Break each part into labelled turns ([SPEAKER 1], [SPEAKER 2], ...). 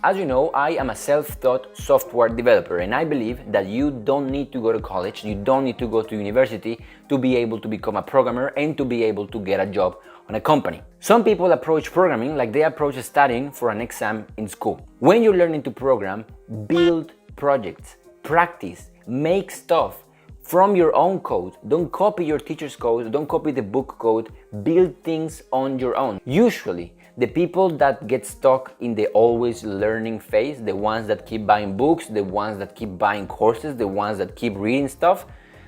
[SPEAKER 1] As you know, I am a self-taught software developer, and I believe that you don't need to go to college, you don't need to go to university to be able to become a programmer and to be able to get a job on a company. Some people approach programming like they approach studying for an exam in school. When you're learning to program, build projects, practice, make stuff from your own code. Don't copy your teacher's code, don't copy the book code, build things on your own. Usually, the people that get stuck in the always learning phase, the ones that keep buying books, the ones that keep buying courses, the ones that keep reading stuff,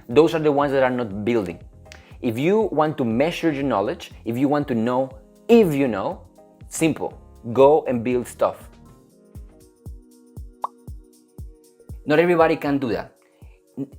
[SPEAKER 1] those are the ones that are not building. If you want to measure your knowledge, if you want to know if you know, simple, go and build stuff. Not everybody can do that.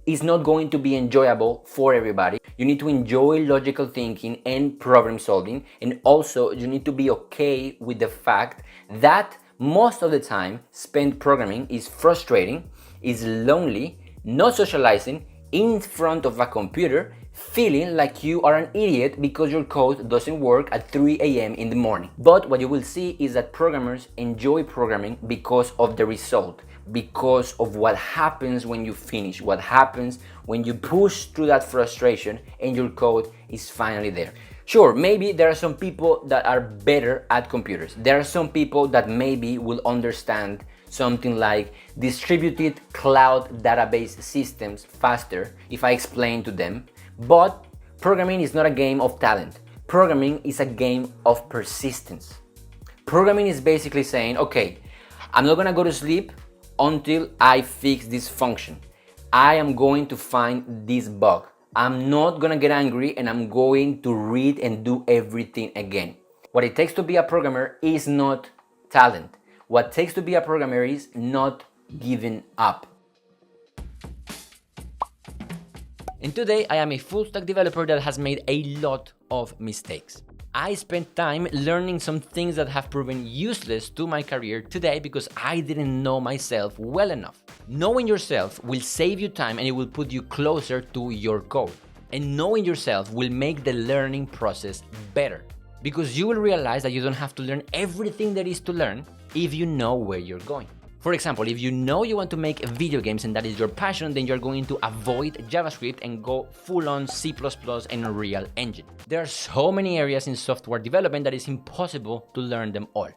[SPEAKER 1] It's not going to be enjoyable for everybody. You need to enjoy logical thinking and problem solving, and also you need to be okay with the fact that most of the time spent programming is frustrating, is lonely, not socializing, in front of a computer, feeling like you are an idiot because your code doesn't work at 3 a.m. in the morning. But what you will see is that programmers enjoy programming because of the result, because of what happens when you finish, what happens when you push through that frustration and your code is finally there. Sure, maybe there are some people that are better at computers. There are some people that maybe will understand something like distributed cloud database systems faster if I explain to them. But programming is not a game of talent. Programming is a game of persistence. Programming is basically saying, okay, I'm not gonna go to sleep until I fix this function. I am going to find this bug. I'm not gonna get angry and I'm going to read and do everything again. What it takes to be a programmer is not talent. What it takes to be a programmer is not giving up. And today I am a full stack developer that has made a lot of mistakes. I spent time learning some things that have proven useless to my career today because I didn't know myself well enough. Knowing yourself will save you time and it will put you closer to your goal. And knowing yourself will make the learning process better because you will realize that you don't have to learn everything there is to learn if you know where you're going. For example, if you know you want to make video games and that is your passion, then you're going to avoid JavaScript and go full-on C++ and Unreal Engine. There are so many areas in software development that it's impossible to learn them all.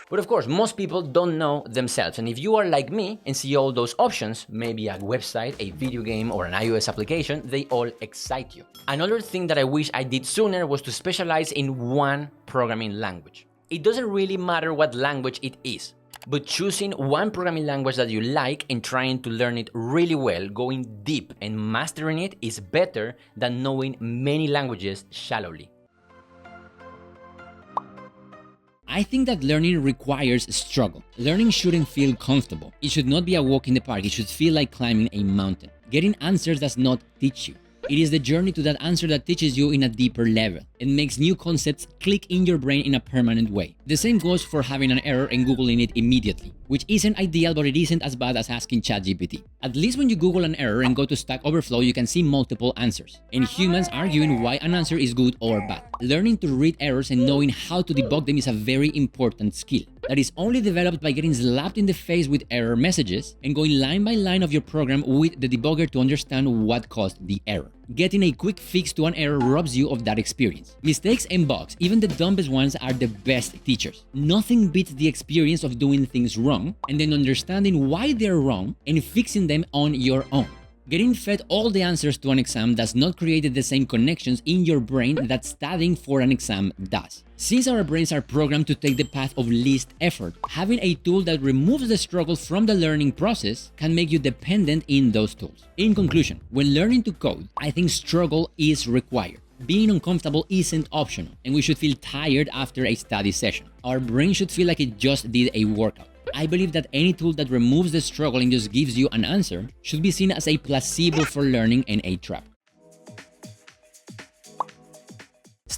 [SPEAKER 1] But of course, most people don't know themselves, and if you are like me and see all those options, maybe a website, a video game, or an iOS application, they all excite you. Another thing that I wish I did sooner was to specialize in one programming language. It doesn't really matter what language it is, but choosing one programming language that you like and trying to learn it really well, going deep and mastering it is better than knowing many languages shallowly. I think that learning requires struggle. Learning shouldn't feel comfortable. It should not be a walk in the park. It should feel like climbing a mountain. Getting answers does not teach you. It is the journey to that answer that teaches you in a deeper level and makes new concepts click in your brain in a permanent way. The same goes for having an error and Googling it immediately, which isn't ideal, but it isn't as bad as asking ChatGPT. At least when you Google an error and go to Stack Overflow, you can see multiple answers and humans arguing why an answer is good or bad. Learning to read errors and knowing how to debug them is a very important skill that is only developed by getting slapped in the face with error messages and going line by line of your program with the debugger to understand what caused the error. Getting a quick fix to an error robs you of that experience. Mistakes and bugs, even the dumbest ones, are the best teachers. Nothing beats the experience of doing things wrong and then understanding why they're wrong and fixing them on your own. Getting fed all the answers to an exam does not create the same connections in your brain that studying for an exam does. Since our brains are programmed to take the path of least effort, having a tool that removes the struggle from the learning process can make you dependent in those tools. In conclusion, when learning to code, I think struggle is required. Being uncomfortable isn't optional, and we should feel tired after a study session. Our brain should feel like it just did a workout. I believe that any tool that removes the struggle and just gives you an answer should be seen as a placebo for learning and a trap.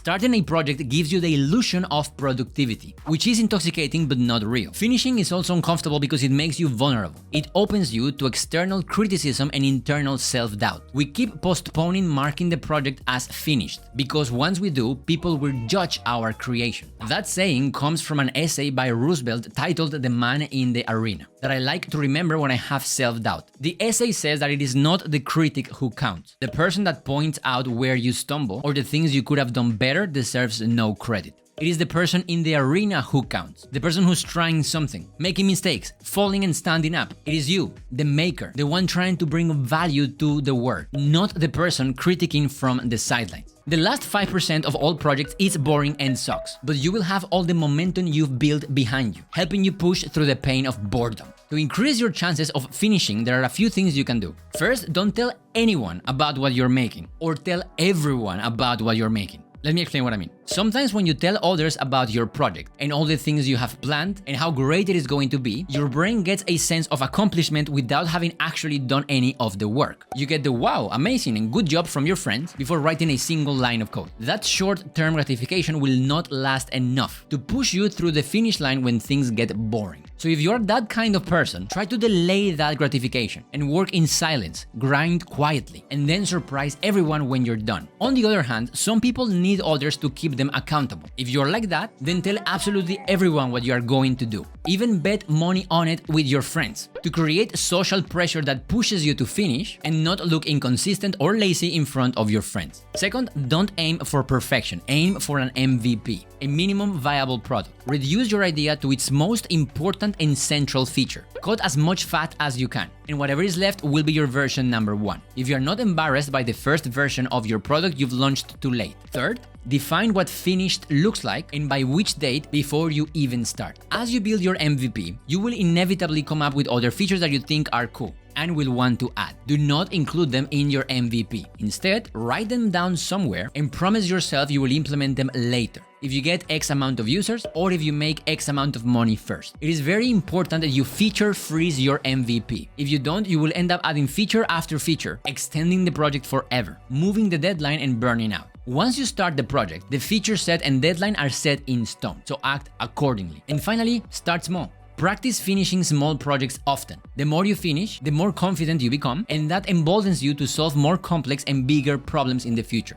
[SPEAKER 1] Starting a project gives you the illusion of productivity, which is intoxicating but not real. Finishing is also uncomfortable because it makes you vulnerable. It opens you to external criticism and internal self-doubt. We keep postponing marking the project as finished, because once we do, people will judge our creation. That saying comes from an essay by Roosevelt titled "The Man in the Arena" that I like to remember when I have self-doubt. The essay says that it is not the critic who counts. The person that points out where you stumble or the things you could have done better deserves no credit. It is the person in the arena who counts. The person who's trying something, making mistakes, falling and standing up. It is you, the maker, the one trying to bring value to the work, not the person critiquing from the sidelines. The last 5% of all projects is boring and sucks, but you will have all the momentum you've built behind you, helping you push through the pain of boredom. To increase your chances of finishing, there are a few things you can do. First, don't tell anyone about what you're making, or tell everyone about what you're making. Let me explain what I mean. Sometimes when you tell others about your project and all the things you have planned and how great it is going to be, your brain gets a sense of accomplishment without having actually done any of the work. You get the wow, amazing and good job from your friends before writing a single line of code. That short-term gratification will not last enough to push you through the finish line when things get boring. So if you're that kind of person, try to delay that gratification and work in silence, grind quietly, and then surprise everyone when you're done. On the other hand, some people need others to keep them accountable. If you're like that, then tell absolutely everyone what you are going to do. Even bet money on it with your friends to create social pressure that pushes you to finish and not look inconsistent or lazy in front of your friends. Second, don't aim for perfection. Aim for an MVP, a minimum viable product. Reduce your idea to its most important and central feature. Cut as much fat as you can, and whatever is left will be your version number 1. If you're not embarrassed by the first version of your product you've launched too late. Third, define what finished looks like and by which date before you even start. As you build your MVP, you will inevitably come up with other features that you think are cool and will want to add. Do not include them in your MVP. Instead, write them down somewhere and promise yourself you will implement them later, if you get X amount of users or if you make X amount of money first. It is very important that you feature freeze your MVP. If you don't, you will end up adding feature after feature, extending the project forever, moving the deadline and burning out. Once you start the project, the feature set and deadline are set in stone, so act accordingly. And finally, start small. Practice finishing small projects often. The more you finish, the more confident you become, and that emboldens you to solve more complex and bigger problems in the future.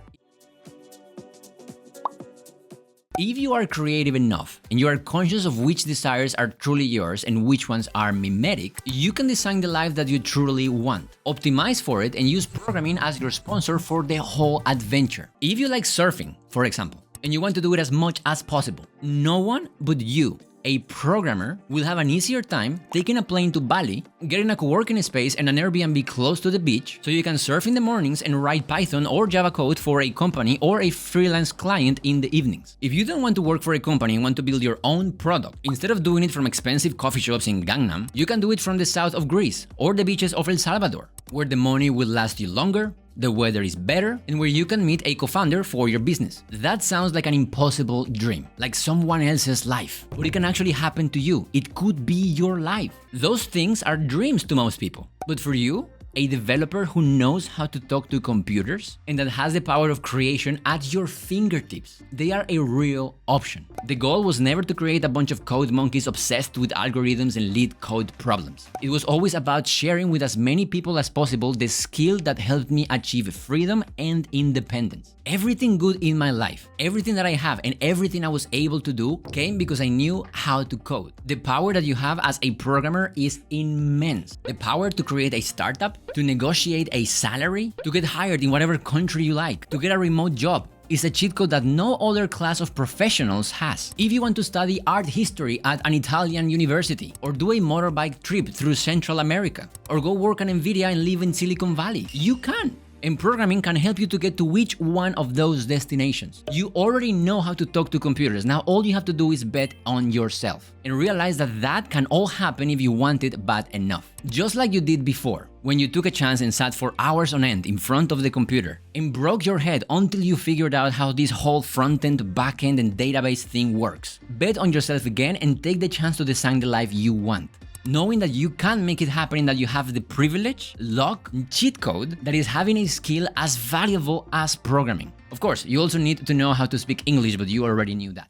[SPEAKER 1] If you are creative enough and you are conscious of which desires are truly yours and which ones are mimetic, you can design the life that you truly want. Optimize for it and use programming as your sponsor for the whole adventure. If you like surfing, for example, and you want to do it as much as possible, no one but you, a programmer, will have an easier time taking a plane to Bali, getting a co-working space and an Airbnb close to the beach so you can surf in the mornings and write Python or Java code for a company or a freelance client in the evenings. If you don't want to work for a company and want to build your own product, instead of doing it from expensive coffee shops in Gangnam, you can do it from the south of Greece or the beaches of El Salvador, where the money will last you longer, the weather is better, and where you can meet a co-founder for your business. That sounds like an impossible dream, like someone else's life, but it can actually happen to you. It could be your life. Those things are dreams to most people, but for you, a developer who knows how to talk to computers and that has the power of creation at your fingertips, they are a real option. The goal was never to create a bunch of code monkeys obsessed with algorithms and lead code problems. It was always about sharing with as many people as possible the skill that helped me achieve freedom and independence. Everything good in my life, everything that I have and everything I was able to do came because I knew how to code. The power that you have as a programmer is immense. The power to create a startup, to negotiate a salary, to get hired in whatever country you like, to get a remote job, is a cheat code that no other class of professionals has. If you want to study art history at an Italian university, or do a motorbike trip through Central America, or go work on Nvidia and live in Silicon Valley, you can. And programming can help you to get to each one of those destinations. You already know how to talk to computers. Now all you have to do is bet on yourself and realize that that can all happen if you want it bad enough. Just like you did before, when you took a chance and sat for hours on end in front of the computer and broke your head until you figured out how this whole front-end, back-end, and database thing works. Bet on yourself again and take the chance to design the life you want. knowing that you can make it happen and that you have the privilege, luck, cheat code that is having a skill as valuable as programming. Of course, you also need to know how to speak English, but you already knew that.